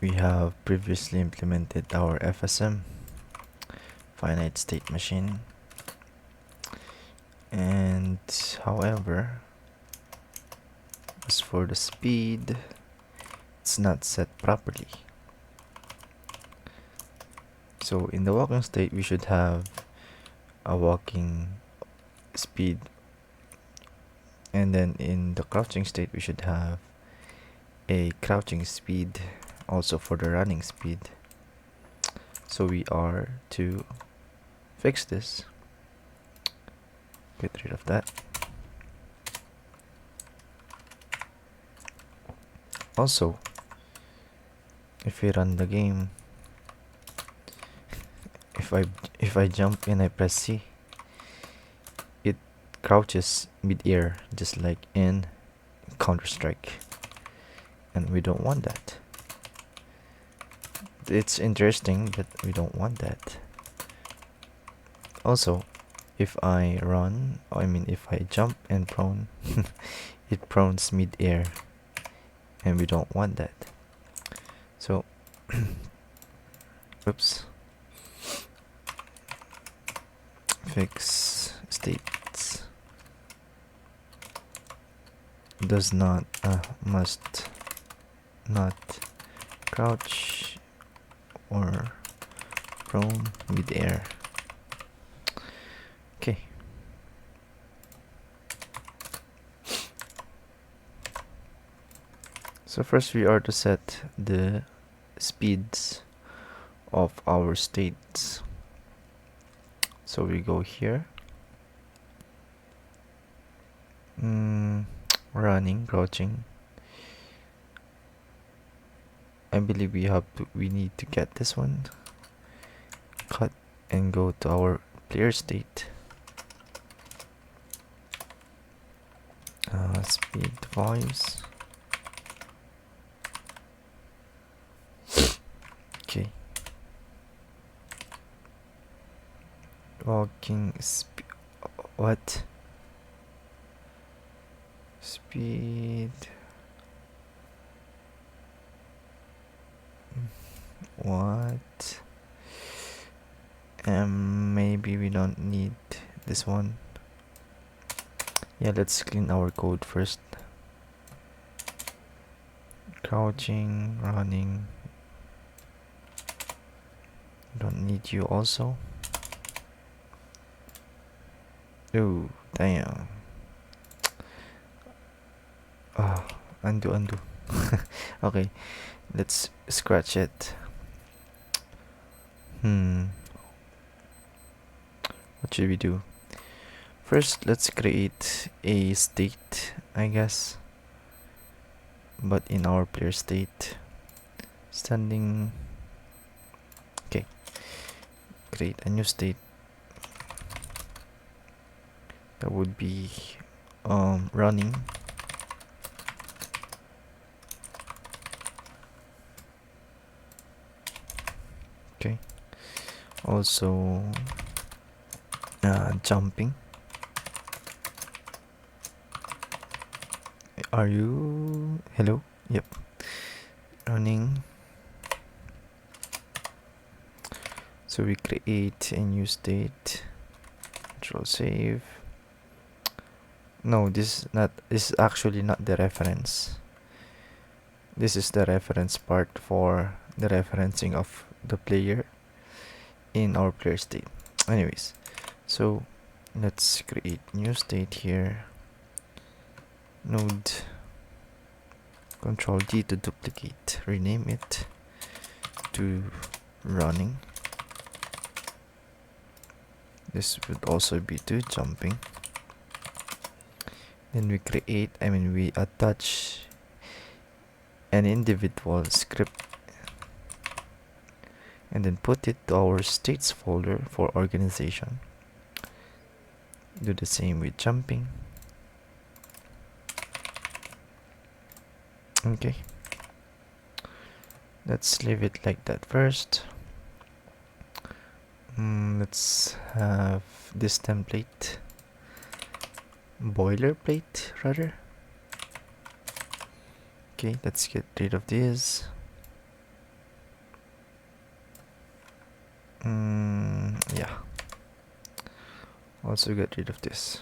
we have previously implemented our FSM, finite state machine, and however, as for the speed, it's not set properly. So in the walking state, we should have a walking speed, and then in the crouching state, we should have a crouching speed also for the running speed. So we are to fix this, get rid of that. Also, if we run the game, if I jump and I press C, it crouches mid-air just like in Counter-Strike, and we don't want that. It's interesting, but we don't want that. Also, if I run, if I jump and prone, it prones mid-air, and we don't want that. So, oops. Fix states does not must not crouch or prone mid-air. Okay. So first we are to set the speeds of our states. So we go here, running, crouching. I believe we need to get this one, cut, and go to our player state. Speed values. Okay. Walking speed. What? Speed. What? Maybe we don't need this one. Yeah, let's clean our code first. Crouching, running. Don't need you also. Oh, damn. Undo. Okay, let's scratch it. What should we do? First, let's create a state, I guess. But in our player state, standing. Okay, create a new state. That would be running. Okay. Also jumping. Are you hello? Yep. Running. So we create a new state. Control save. No, this is actually not the reference. This is the reference part for the referencing of the player in our player state. Anyways, so let's create new state here. Node, Control D to duplicate, rename it to running. This would also be to jumping. Then we attach an individual script and then put it to our states folder for organization. Do the same with jumping. Okay, let's leave it like that first. Let's have this template, boilerplate rather. Okay, let's get rid of this. Yeah. Also get rid of this.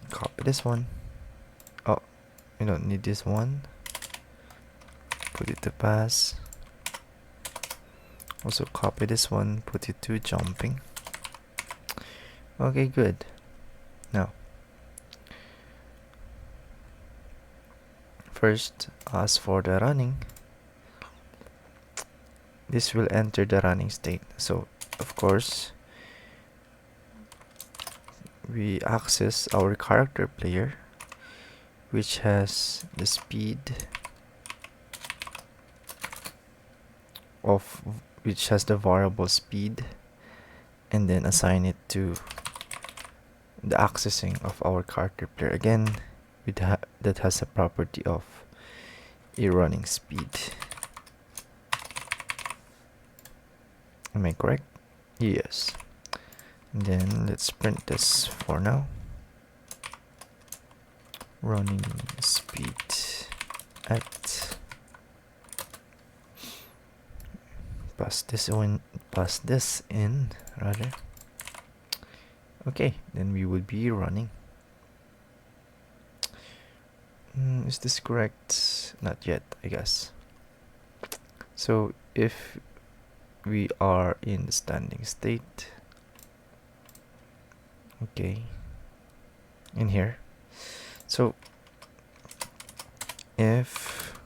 Copy this one. Oh, we don't need this one. Put it to pass. Also copy this one, put it to jumping. Okay, good. Now, first, as for the running, this will enter the running state. So, of course, we access our character player, which has the speed of which has the variable speed, and then assign it to the accessing of our character player again that has a property of a running speed. Am I correct? Yes. And then let's print this for now. Running speed at pass this in rather. Okay, then we would be running. Is this correct? Not yet, I guess. So if we are in the standing state, okay, in here, so if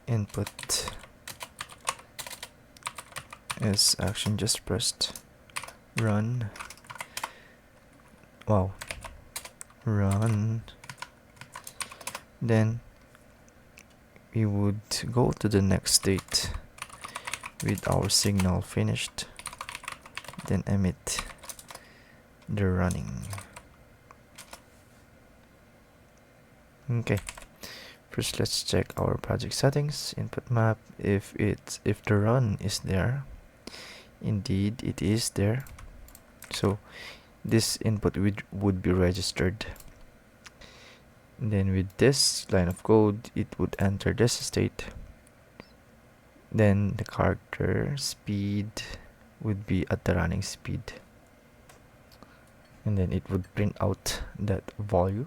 input is action just pressed, run, wow, run, then we would go to the next state with our signal finished, then emit the running. Okay, first let's check our project settings, input map. If the run is there, indeed it is there, so this input would be registered. And then with this line of code, it would enter this state. Then the character speed would be at the running speed, and then it would print out that value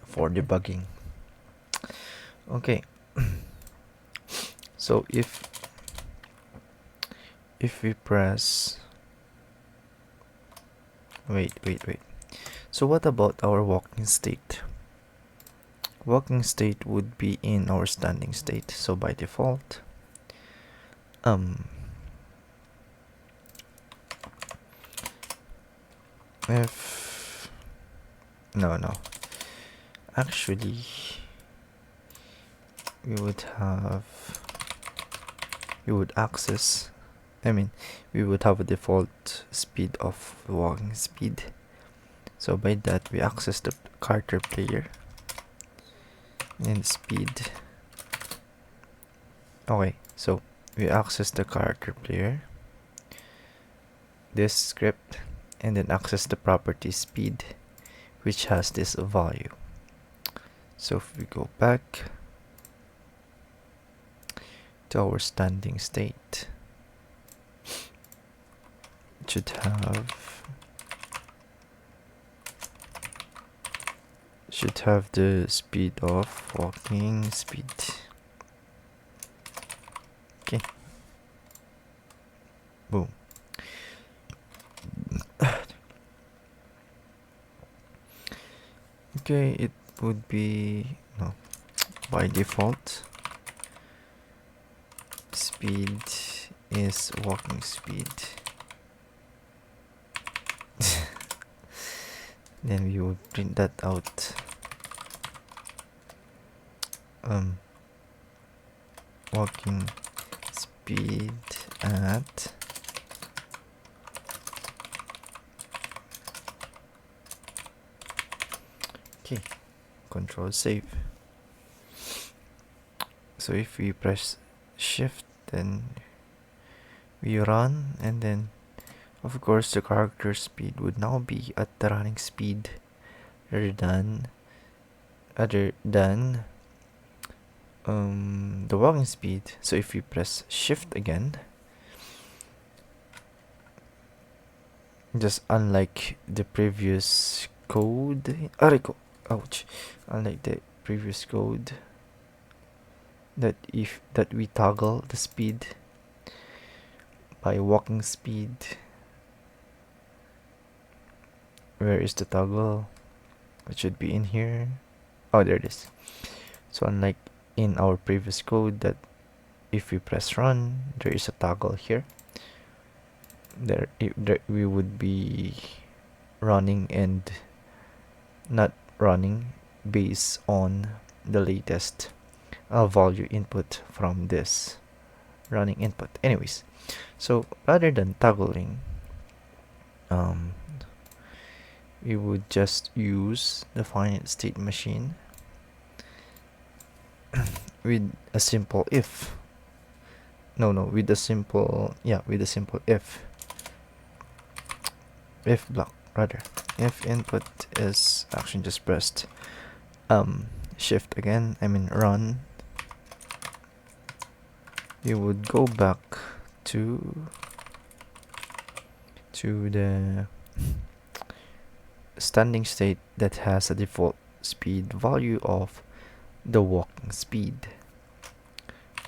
for debugging. Okay. So if we press wait, so what about our walking state? Walking state would be in our standing state, so by default if no actually we would access, we would have a default speed of walking speed, so by that we access the character player and speed. Okay, so we access the character player, this script, and then access the property speed, which has this value. So if we go back to our standing state, it should have the speed of walking speed. Okay, boom. Okay, it would be no, by default speed is walking speed. Then we would print that out. Walking speed at okay, control save. So if we press shift, then we run, and then of course the character speed would now be at the running speed rather than the walking speed. So if we press shift again, just unlike the previous code, ouch, unlike the previous code that we toggle the speed by walking speed. Where is the toggle? It should be in here. Oh, there it is. So unlike in our previous code that if we press run, there is a toggle here. There we would be running and not running based on the latest value input from this running input. Anyways, so rather than toggling, we would just use the finite state machine with a simple if. With a simple if block rather. If input is action just pressed shift again, run, you would go back to the standing state that has a default speed value of the walking speed.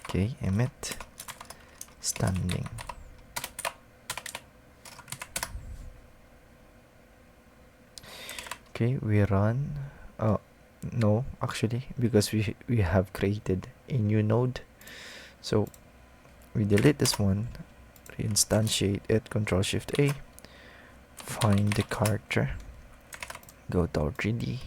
Okay, emit standing. Okay, we run. No, actually, because we have created a new node, so we delete this one, reinstantiate it, Control Shift A, find the character, go to our 3D.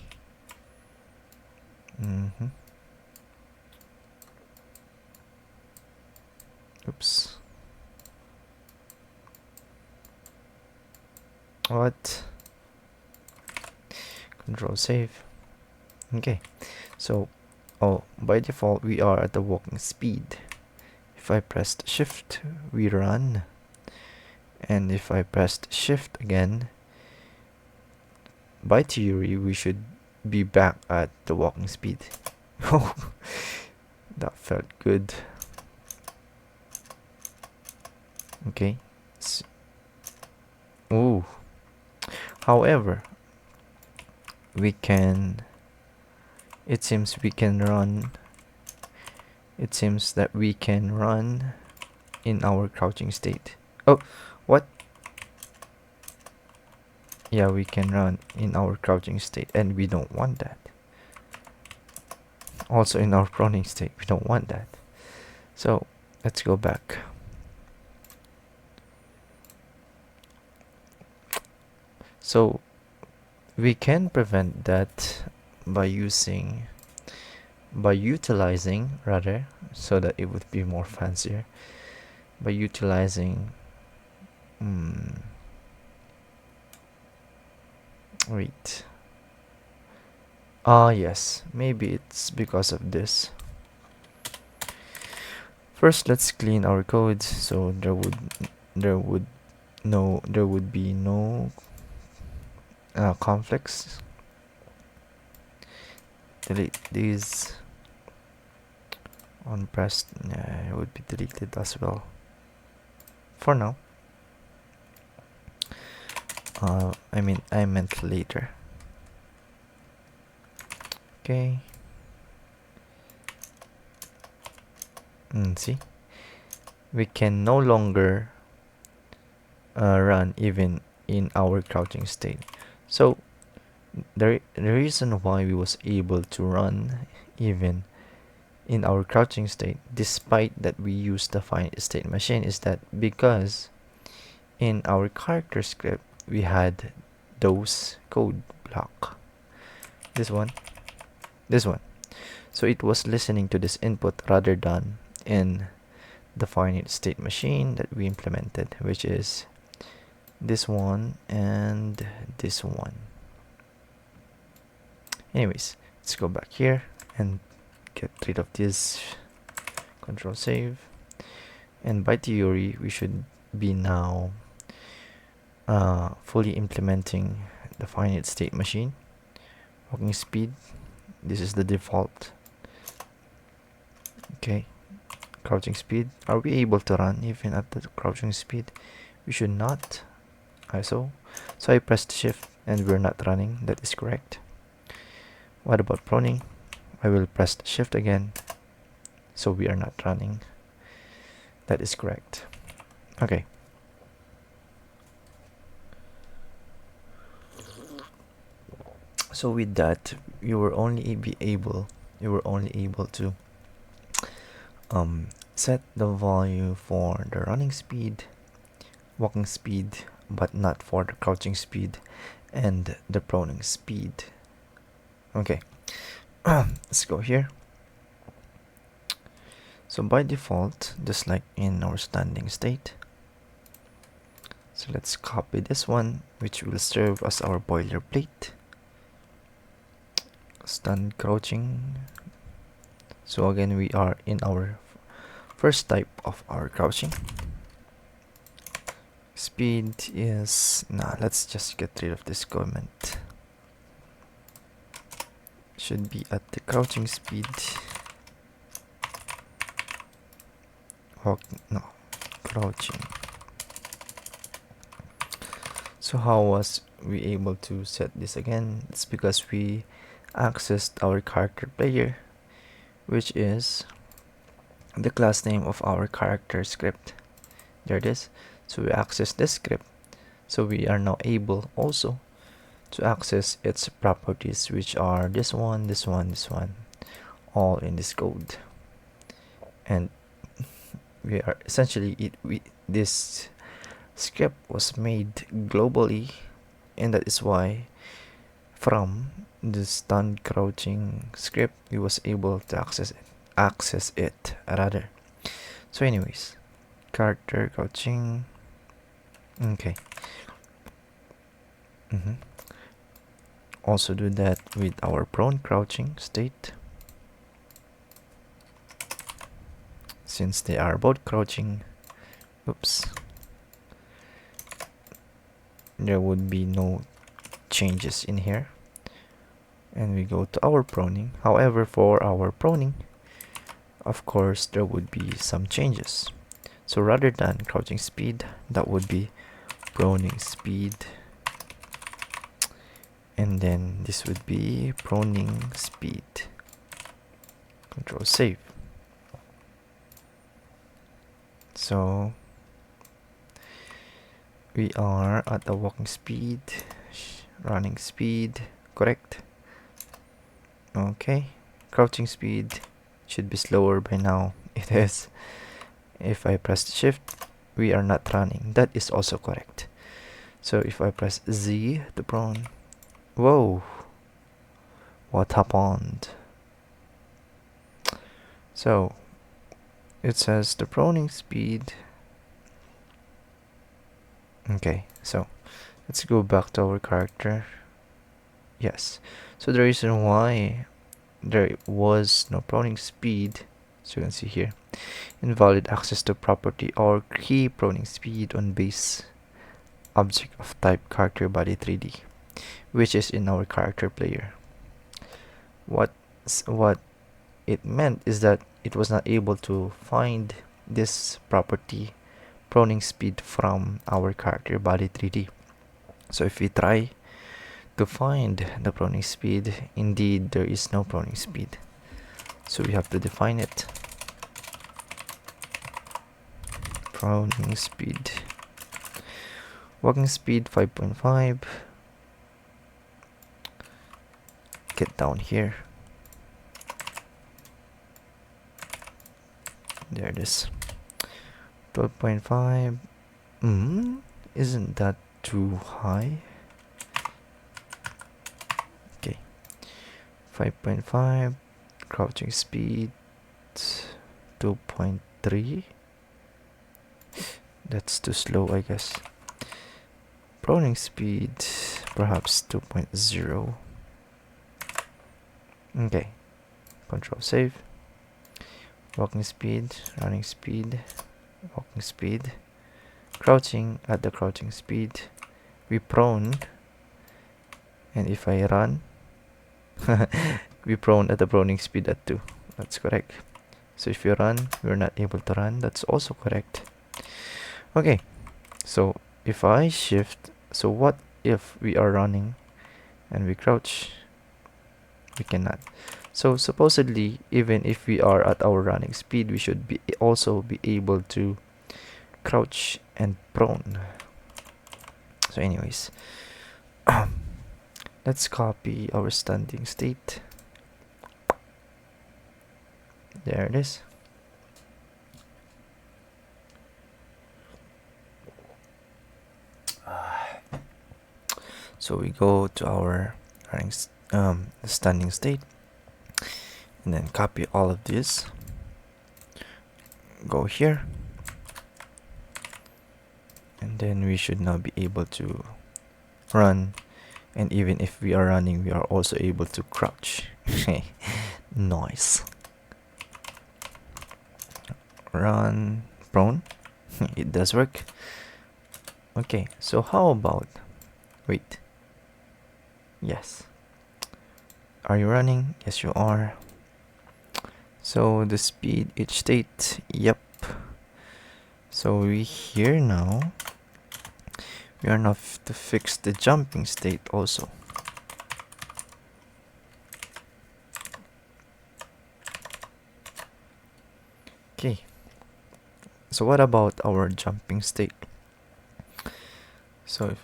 Oops. What? Control save. Okay, so by default we are at the walking speed. If I pressed shift, we run, and if I pressed shift again, by theory we should be back at the walking speed. Oh, that felt good. Okay. Ooh. However, it seems that we can run in our crouching state. Oh, what? Yeah, we can run in our crouching state, and we don't want that. Also in our proning state, we don't want that. So let's go back. So we can prevent that by utilizing rather, so that it would be more fancier, by utilizing wait. Yes, maybe it's because of this. First, let's clean our code so there would be no conflicts. Delete these. On pressed, it would be deleted as well for now. I meant later. Okay. See, we can no longer run even in our crouching state. So the reason why we was able to run even in our crouching state despite that we use the finite state machine is that because in our character script we had those code block, this one, so it was listening to this input rather than in the finite state machine that we implemented, which is this one and this one. Anyways, let's go back here and get rid of this. Control save, and by theory we should be now fully implementing the finite state machine. Walking speed, this is the default. Okay, crouching speed. Are we able to run even at the crouching speed? We should not. So I pressed shift and we're not running. That is correct. What about proning? I will press shift again, so we are not running. That is correct. Okay. So with that, you were only able to set the value for the running speed, walking speed, but not for the crouching speed and the proning speed. Okay. Let's go here. So by default, just like in our standing state, so let's copy this one, which will serve as our boilerplate. Stand crouching. So again, we are in our first type of our crouching. Speed is, let's just get rid of this comment. Should be at the crouching speed. Crouching. So how was we able to set this again? It's because we accessed our character player, which is the class name of our character script. There it is. So we access this script. So we are now able also to access its properties, which are this one, this one, this one, all in this code. And we are essentially this script was made globally, and that is why from the stand crouching script we was able to access it rather. So anyways, character crouching. Okay. Also do that with our prone crouching state, since they are both crouching. Oops, there would be no changes in here. And we go to our proning. However, for our proning, of course there would be some changes. So rather than crouching speed, that would be proning speed, and then this would be proning speed. Control save. So we are at the walking speed, running speed, correct? Okay, crouching speed should be slower by now. It is. If I press shift, we are not running. That is also correct. So if I press Z to prone, whoa, what happened? So it says the proning speed. Okay, so let's go back to our character. Yes, so the reason why there was no proning speed, so you can see here, invalid access to property or key proning speed on base object of type character body 3D, which is in our character player. What it meant is that it was not able to find this property proning speed from our character body 3D. So if we try to find the proning speed, indeed there is no proning speed. So we have to define it. Proning speed. Walking speed 5.5. Get down here. There it is. 12.5. Isn't that too high? Okay. 5.5. Crouching speed 2.3. That's too slow, I guess. Proning speed perhaps 2.0. Okay. Control save. Walking speed, running speed, walking speed, crouching at the crouching speed. We prone, and if I run, we prone at the proning speed at 2. That's correct. So if you run, we're not able to run. That's also correct. Okay, so if I shift, so what if we are running and we crouch? We cannot. So supposedly, even if we are at our running speed, we should be also be able to crouch and prone. So anyways, let's copy our standing state. There it is. So we go to our standing state and then copy all of this. Go here. And then we should now be able to run. And even if we are running, we are also able to crouch. Nice. Run, prone. It does work. Okay, so how about... Wait. Yes. Are you running? Yes, you are. So the speed each state, yep. So we here now. We are now to fix the jumping state also. Okay. So what about our jumping state? So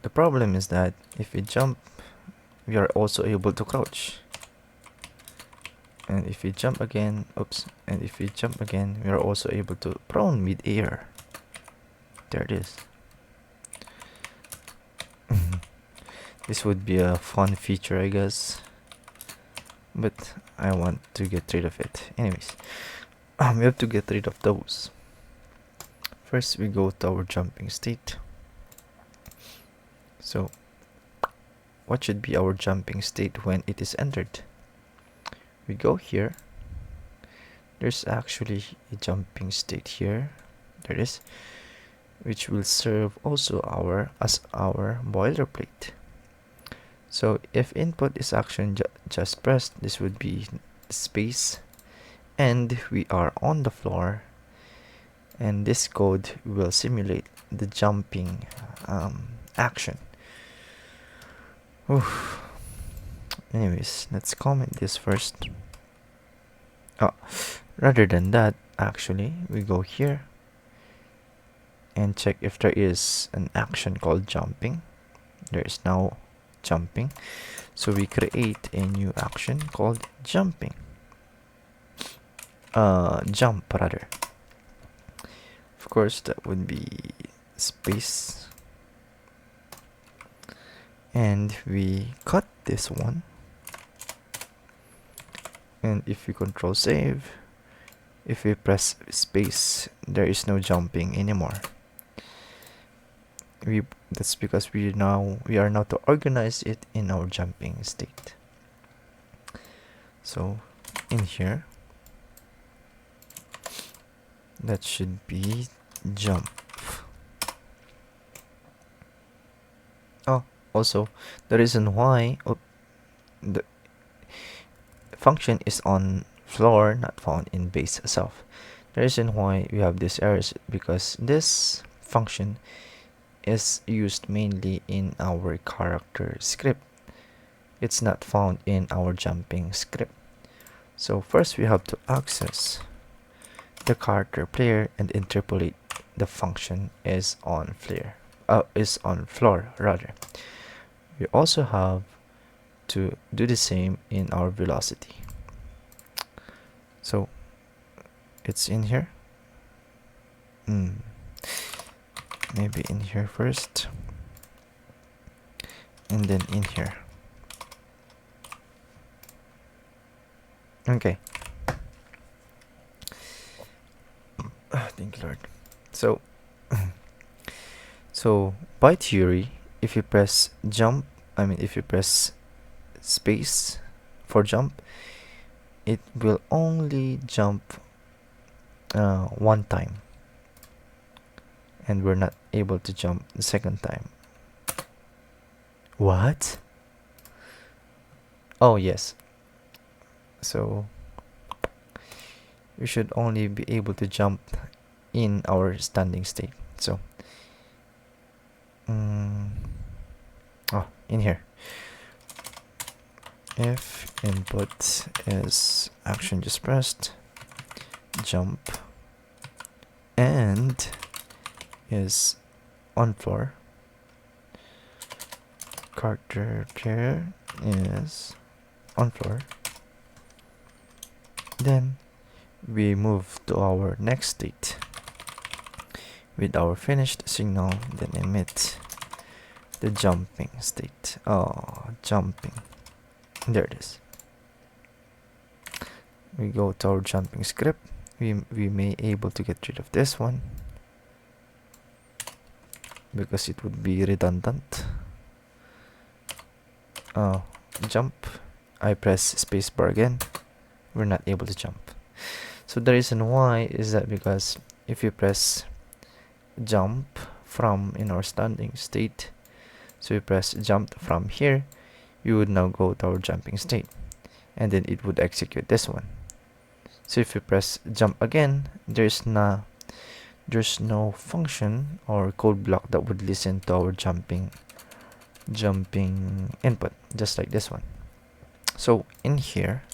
the problem is that if we jump, we are also able to crouch. And if we jump again, oops, and if we jump again, we are also able to prone mid-air. There it is. This would be a fun feature, I guess. But I want to get rid of it. Anyways, we have to get rid of those. First, we go to our jumping state. So, what should be our jumping state when it is entered? We go here. There's actually a jumping state here. There it is, which will serve also as our boilerplate. So if input is action just pressed, this would be space, and we are on the floor, and this code will simulate the jumping action. Oof. Anyways, let's comment this first. Oh, rather than that, actually, we go here and check if there is an action called jumping. There is now jumping. So we create a new action called jumping. Jump rather. Of course, that would be space. And we cut this one. And if we control save, if we press space, there is no jumping anymore. That's because we are now to organize it in our jumping state. So in here, that should be jump. Oh, also the reason why the function is on floor, not found in base itself. The reason why we have this error is because this function is used mainly in our character script. It's not found in our jumping script. So first we have to access the character player and interpolate the function is on floor rather. We also have to do the same in our velocity. So it's in here. Maybe in here first, and then in here. Okay. Thank you, Lord. So so by theory, if you press space for jump, it will only jump one time, and we're not able to jump the second time. What? Oh yes. So we should only be able to jump in our standing state. So in here, if input is action just pressed, jump, and is on floor, character player is on floor, then we move to our next state with our finished signal, then emit the jumping state. Jumping, there it is. We go to our jumping script. We may able to get rid of this one because it would be redundant. Jump, I press spacebar again, we're not able to jump. So the reason why is that because if you press jump from in our standing state, so you press jump from here, you would now go to our jumping state, and then it would execute this one. So if you press jump again, there's no function or code block that would listen to our jumping input, just like this one. So in here,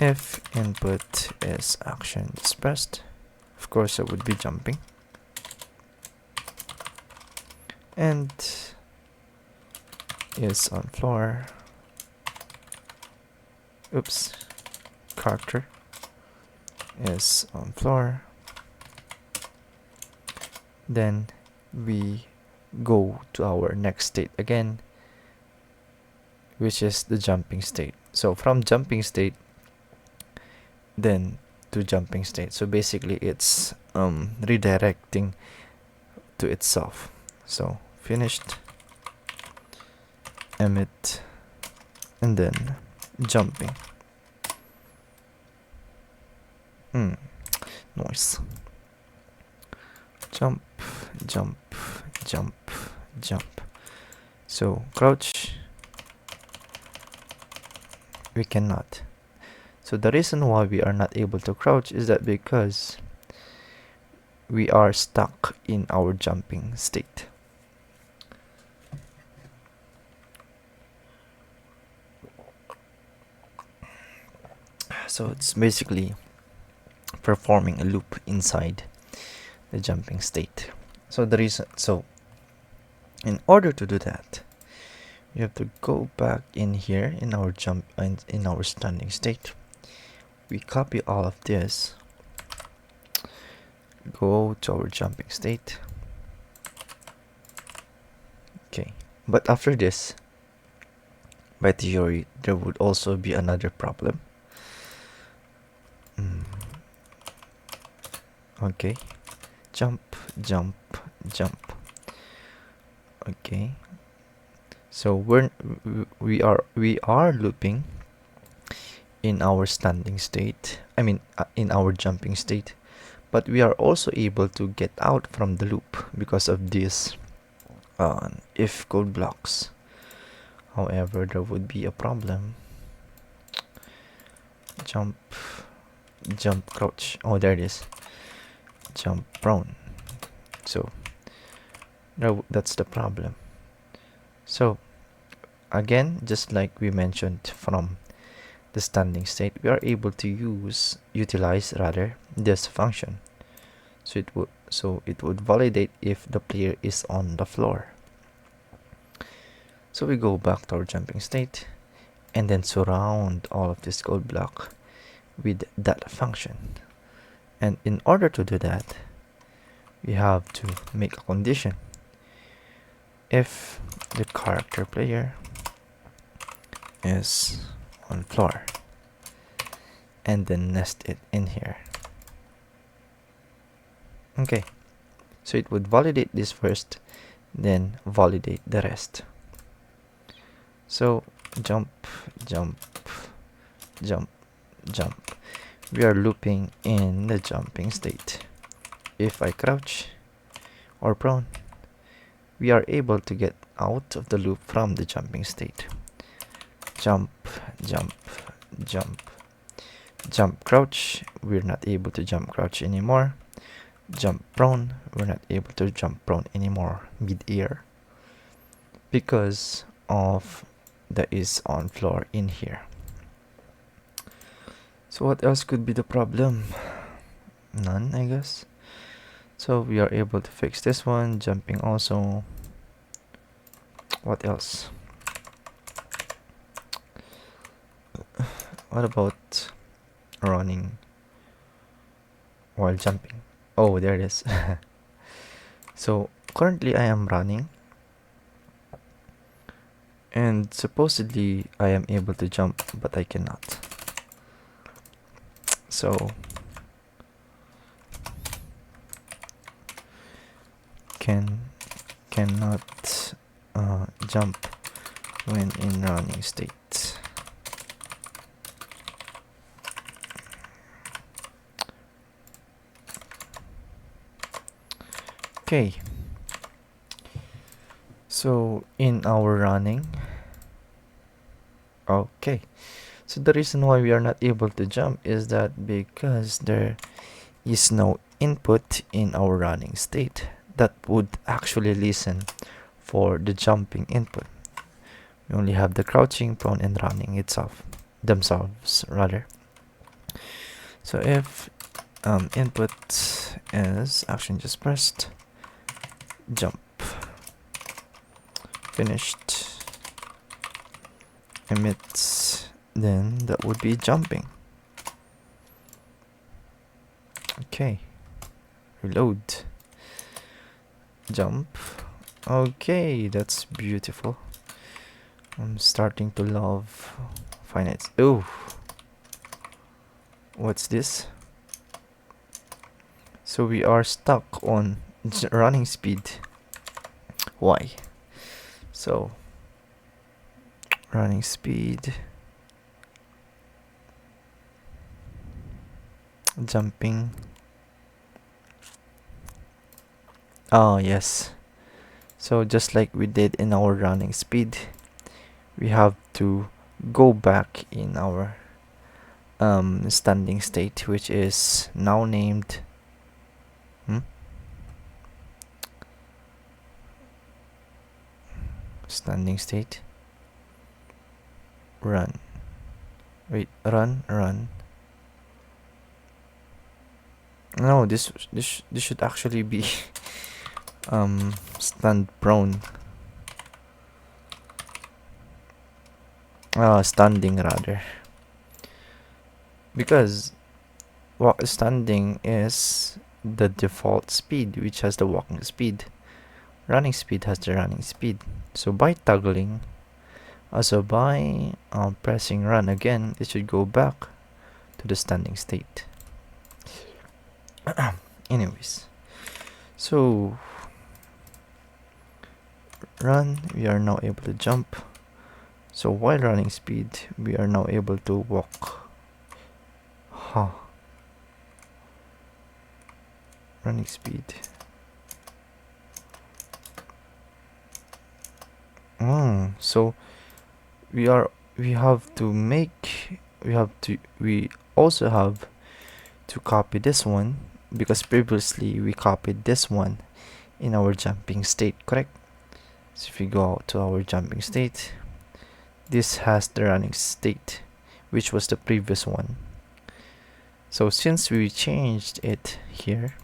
if input is action is pressed, of course it would be jumping, and is on floor, character is on floor, then we go to our next state again, which is the jumping state. So from jumping state then to jumping state, so basically it's redirecting to itself. So finished, emit, and then jumping. Noise. Jump, jump, jump, jump. So crouch, we cannot. So the reason why we are not able to crouch is that because we are stuck in our jumping state. So it's basically performing a loop inside the jumping state. So in order to do that, you have to go back in here in our in our standing state. We copy all of this, go to our jumping state. Okay, but after this, by theory, there would also be another problem. Okay, jump, jump, jump. Okay, so we are looping in our standing state, in our jumping state, but we are also able to get out from the loop because of this if code blocks. However, there would be a problem. Jump, crouch, there it is, jump prone. So that's the problem. So again, just like we mentioned from the standing state, we are able to utilize this function. So it would validate if the player is on the floor. So we go back to our jumping state and then surround all of this code block with that function. And in order to do that, we have to make a condition. If the character player is on floor, and then nest it in here. Okay, so it would validate this first, then validate the rest. So jump, jump, jump, jump. We are looping in the jumping state. If I crouch or prone, we are able to get out of the loop from the jumping state. Jump, jump, jump, Jump crouch, we're not able to jump crouch anymore. Jump prone, we're not able to jump prone anymore mid-air because of the is on floor in here. So what else could be the problem? None, I guess. So we are able to fix this one. Jumping also. What else? What about running while jumping? Oh, there it is. So currently I am running, and supposedly I am able to jump, but I cannot. So cannot jump when in running state. Okay, so in our running, okay, so the reason why we are not able to jump is that because there is no input in our running state that would actually listen for the jumping input. We only have the crouching, prone, and running themselves rather. So if input is action just pressed, jump, finished, emits, then that would be jumping. Okay, reload, jump. Okay, that's beautiful. I'm starting to love finite. Oh, what's this? So we are stuck on running speed. Why? So running speed, jumping. Oh yes, so just like we did in our running speed, we have to go back in our standing state, which is now named standing state, run. Wait, run. No, this should actually be stand prone. Standing rather, because standing is the default speed, which has the walking speed. Running speed has the running speed. So by toggling, by pressing run again, it should go back to the standing state. Anyways, so run, we are now able to jump. So while running speed, we are now able to walk. Running speed. So we also have to copy this one, because previously we copied this one in our jumping state, correct? So if we go out to our jumping state, this has the running state, which was the previous one. So since we changed it here,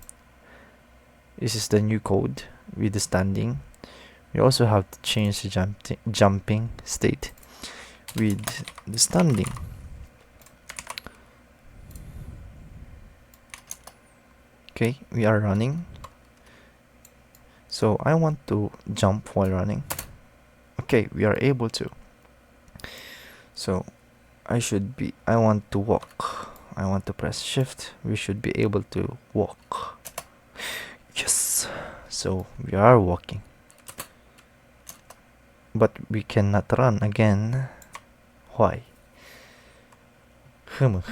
this is the new code with the standing. We also have to change the jumping state with the standing. Okay, we are running. So I want to jump while running. Okay, we are able to. So I want to walk. I want to press shift. We should be able to walk. Yes. So we are walking. But we cannot run again. Why? Hum.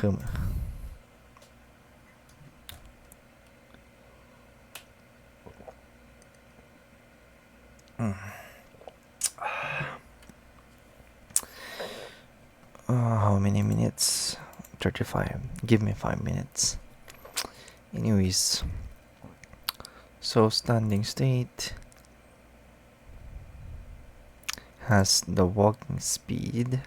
How many minutes? 35. Give me 5 minutes. Anyways, so standing state has the walking speed.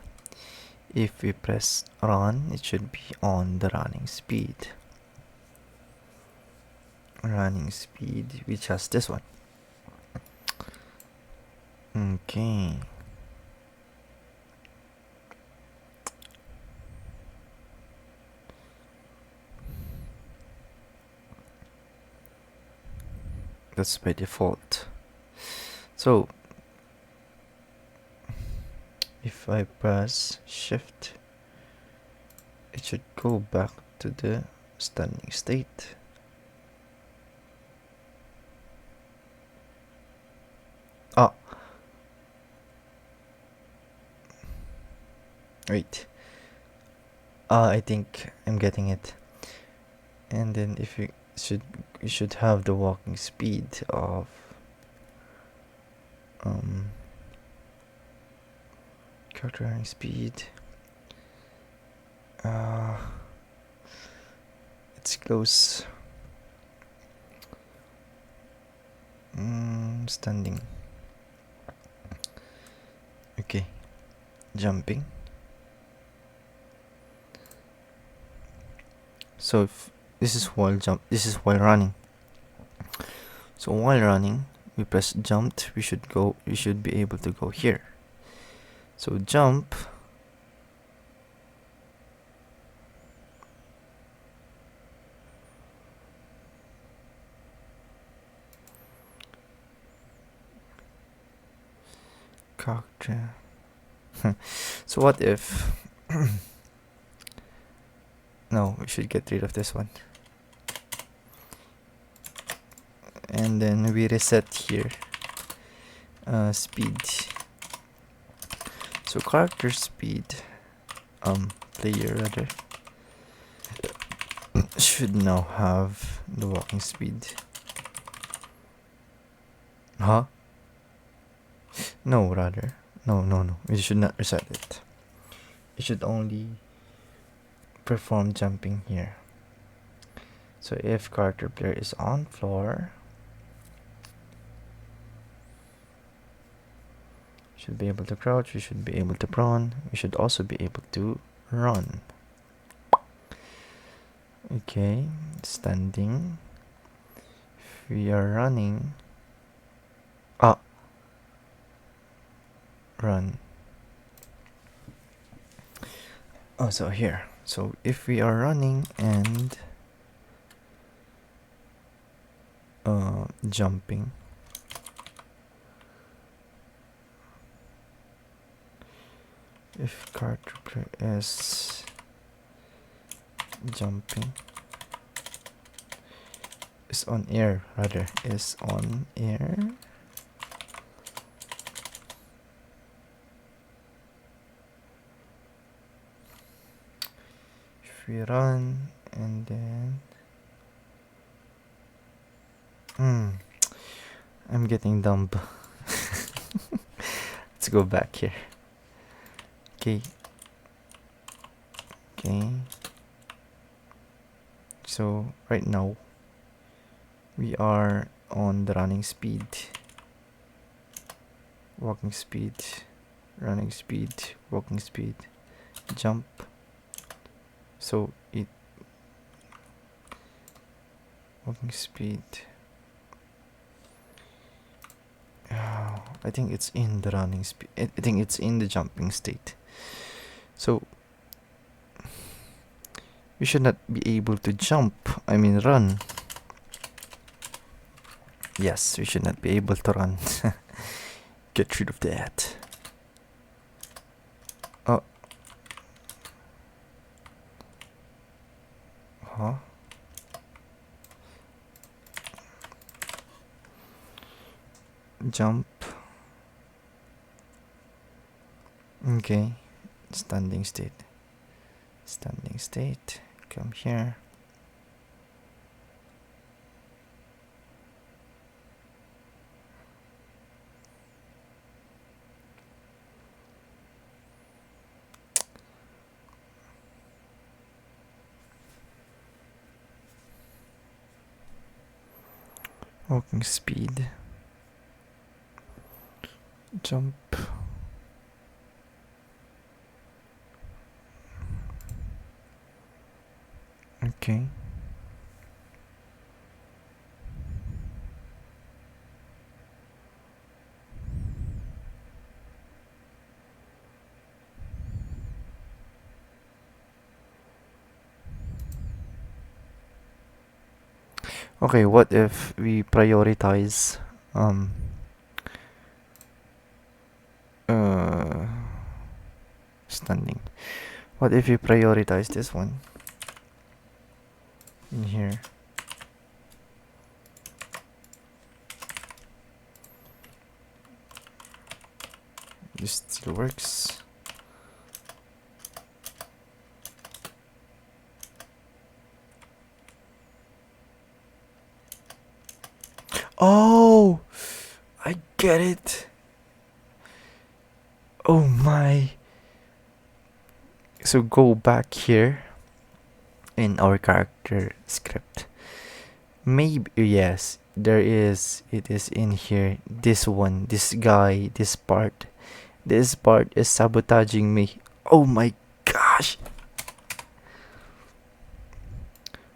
If we press run, it should be on the running speed. Running speed, which has this one. Okay. That's by default. So if I press shift, it should go back to the standing state. Ah, wait. I think I'm getting it. And then if you should have the walking speed of character running speed. It's close. Standing. Okay, jumping. So if this is while running. So while running, we press jumped. We should be able to go here. So jump. Character. So what if no, we should get rid of this one. And then we reset here. Speed. So character speed, player rather, should now have the walking speed. Huh? No, rather. No. We should not reset it. It should only perform jumping here. So if character player is on floor, should be able to crouch, we should be able to prone, we should also be able to run. Okay, standing. If we are running, run. Oh, so here. So if we are running and jumping, if character player is jumping, is on air rather, is on air, if we run and then I'm getting dumb. Let's go back here. Okay. So right now we are on the running speed, walking speed, running speed, walking speed, jump. So it walking speed. I think it's in the running speed. I think it's in the jumping state. So we should not be able to jump. I mean run. Yes, we should not be able to run. Get rid of that. Oh. Huh? Jump. Okay. Standing state. Come here. walking speed, jump. Okay. Okay, what if we prioritize um uh standing? What if we prioritize this one in here? This still works. Oh, I get it. Oh my. So go back here in our character script. Maybe, yes, there is. It is in here. This one, this guy, this part. This part is sabotaging me. Oh my gosh.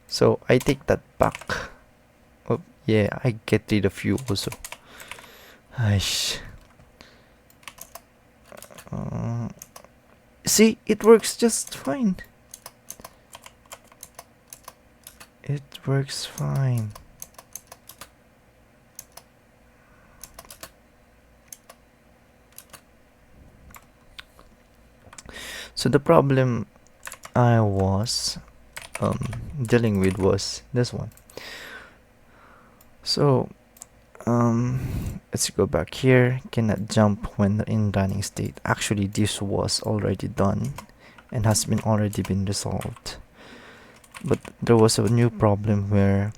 So I take that back. Oh, yeah, I get rid of you also. Aish. See, it works just fine. It works fine. So the problem I was dealing with was this one. So let's go back here. Cannot jump when in running state. Actually, this was already done and has been already been resolved. But there was a new problem where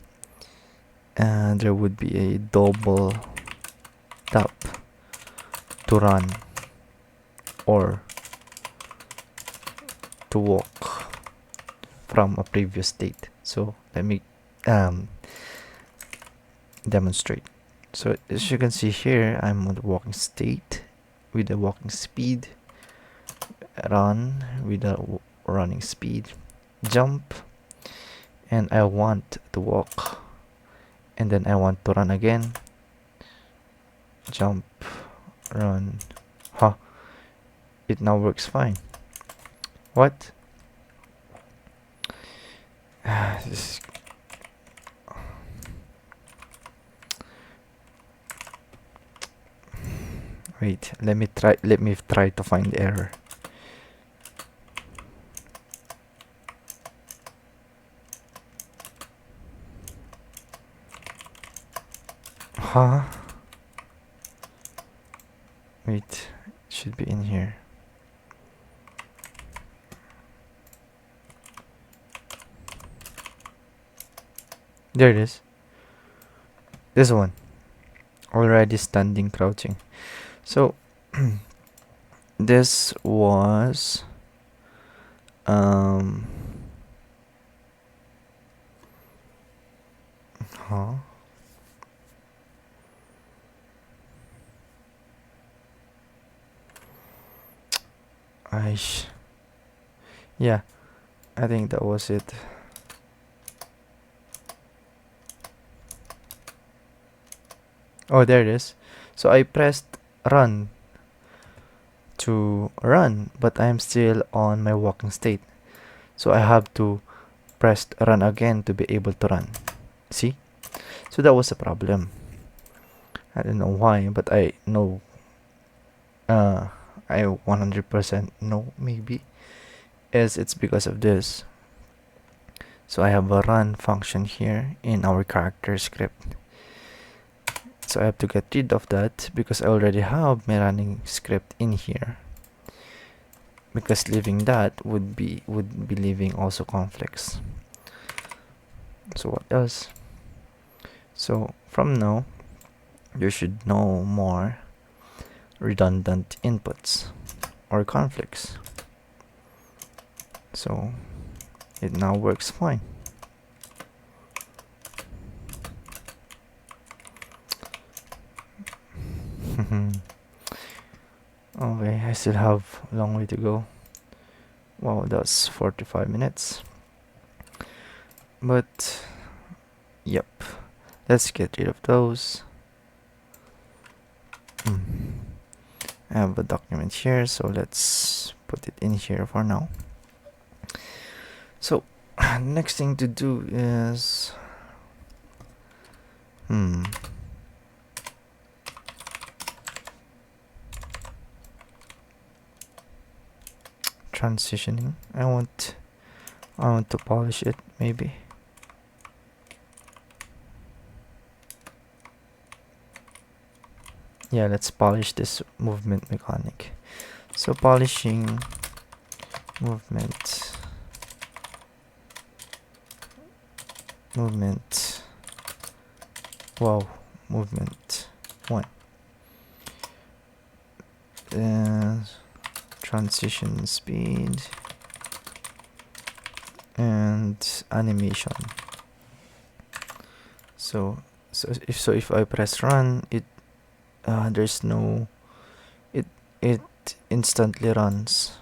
there would be a double tap to run or to walk from a previous state. So let me demonstrate. So as you can see here, I'm on the walking state with the walking speed, run with the running speed, jump, and I want to walk, and then I want to run again, jump, run. Huh, it now works fine. What? This is wait, let me try to find the error. Huh? Wait, it should be in here. There it is. This one. Already standing crouching. So this was huh? Aish. Yeah, I think that was it. Oh, there it is. So I pressed run to run, but I'm still on my walking state. So I have to press run again to be able to run. See? So that was a problem. I don't know why, but I know. I 100% know maybe is it's because of this. So I have a run function here in our character script. So I have to get rid of that because I already have my running script in here. Because leaving that would be leaving also conflicts. So what else? So from now, you should know more redundant inputs or conflicts. So it now works fine. I still have a long way to go. Wow, that's 45 minutes. But yep, let's get rid of those. I have a document here, so let's put it in here for now. So next thing to do is transitioning. I want to polish it, maybe. Yeah, let's polish this movement mechanic. So polishing movement wow, movement 1, transition speed and animation. So if I press run, it there's no it instantly runs.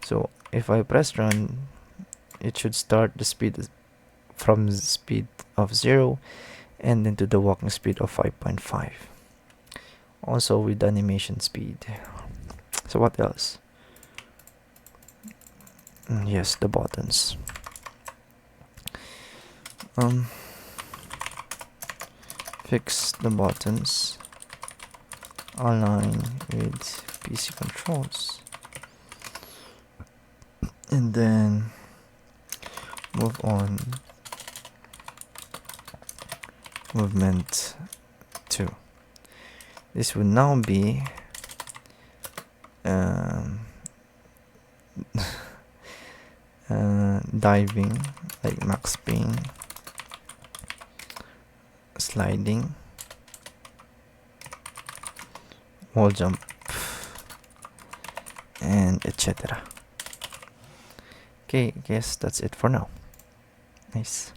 So if I press run, it should start the speed from the speed of 0 and into the walking speed of 5.5. Also with animation speed. So what else? Yes, the buttons. Fix the buttons. Align with PC controls. And then move on. Movement 2. This would now be diving, like Max Payne, sliding, wall jump, and etc. Okay, I guess that's it for now. Nice.